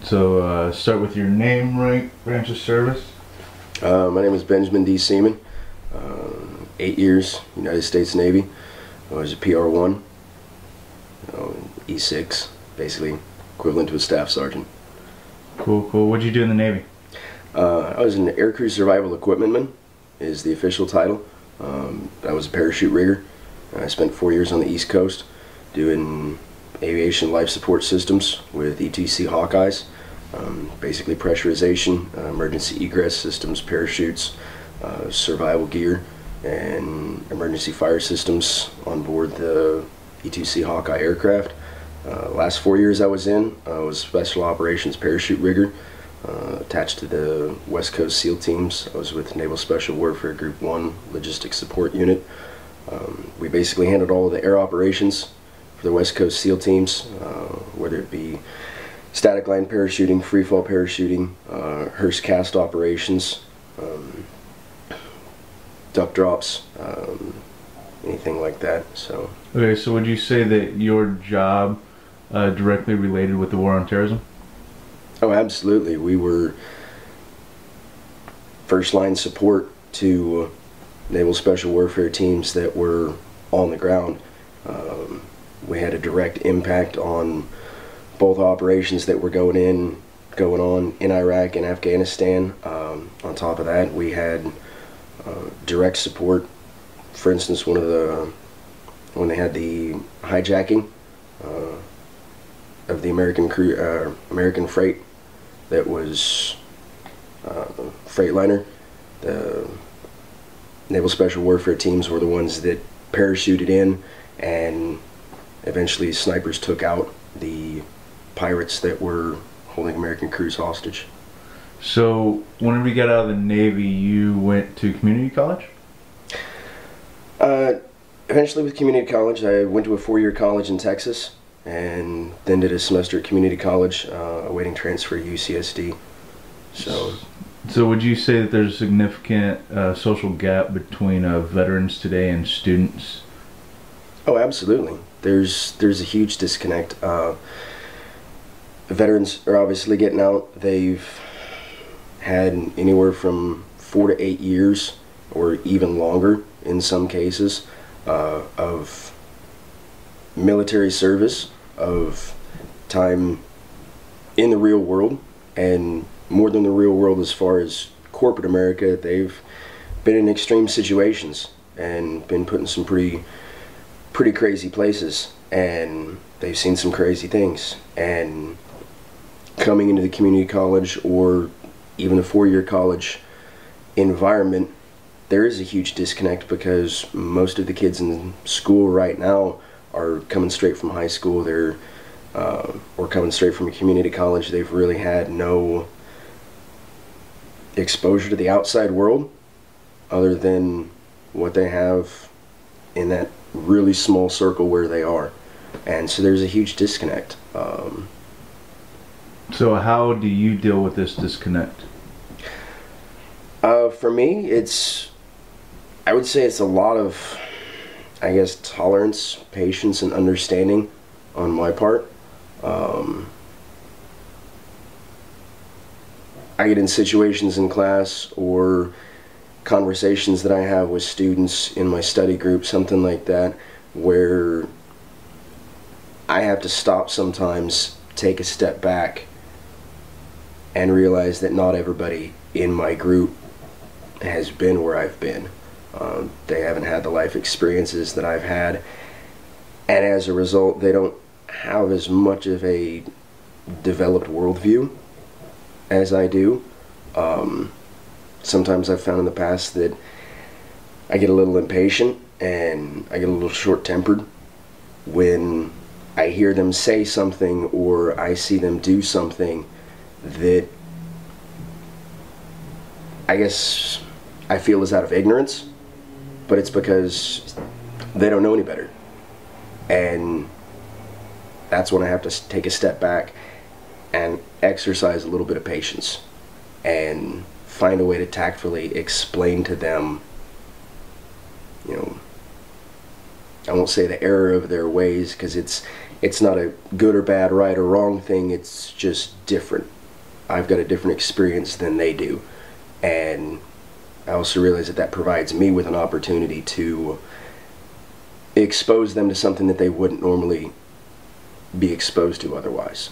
So start with your name, rank, branch of service. My name is Benjamin D. Seaman. 8 years, United States Navy. I was a PR1, E6, basically equivalent to a staff sergeant. Cool, cool. What'd you do in the Navy? I was an aircrew survival equipmentman, is the official title. I was a parachute rigger. I spent 4 years on the East Coast doing aviation life support systems with ETC Hawkeyes. Basically pressurization, emergency egress systems, parachutes, survival gear, and emergency fire systems on board the E2C Hawkeye aircraft. Last 4 years I was special operations parachute rigger, attached to the West Coast SEAL teams. I was with Naval Special Warfare Group 1 Logistics Support Unit. We basically handled all of the air operations for the West Coast SEAL teams, whether it be static line parachuting, free fall parachuting, Hearst cast operations, duck drops, anything like that. So. Okay, so would you say that your job directly related with the war on terrorism? Oh, absolutely. We were first line support to Naval Special Warfare teams that were on the ground. We had a direct impact on both operations that were going on in Iraq and Afghanistan. On top of that, we had direct support. For instance, when they had the hijacking of the American freight that was Freightliner, the Naval Special Warfare teams were the ones that parachuted in, and eventually snipers took out the pirates that were holding American crews hostage. So whenever you got out of the Navy, you went to community college? Eventually with community college, I went to a 4-year college in Texas, and then did a semester at community college, awaiting transfer to UCSD. So would you say that there's a significant social gap between veterans today and students? Oh, absolutely. There's a huge disconnect. Veterans are obviously getting out. They've had anywhere from 4 to 8 years, or even longer in some cases, of military service, of time in the real world, and more than the real world as far as corporate America. They've been in extreme situations and been put in some pretty crazy places, and they've seen some crazy things. And coming into the community college or even a 4-year college environment, there is a huge disconnect, because most of the kids in school right now are coming straight from high school. They're or coming straight from a community college. They've really had no exposure to the outside world other than what they have in that really small circle where they are. And so there's a huge disconnect. So how do you deal with this disconnect? For me, I would say it's a lot of, I guess, tolerance, patience, and understanding on my part. I get in situations in class or conversations that I have with students in my study group, something like that, where I have to stop sometimes, take a step back, and realize that not everybody in my group has been where I've been. They haven't had the life experiences that I've had, and as a result, they don't have as much of a developed worldview as I do. Sometimes I've found in the past that I get a little impatient and I get a little short-tempered when I hear them say something or I see them do something that I guess I feel is out of ignorance, but it's because they don't know any better. And that's when I have to take a step back and exercise a little bit of patience and find a way to tactfully explain to them, I won't say the error of their ways, because it's it's not a good or bad, right or wrong thing. It's just different. I've got a different experience than they do. And I also realize that that provides me with an opportunity to expose them to something that they wouldn't normally be exposed to otherwise.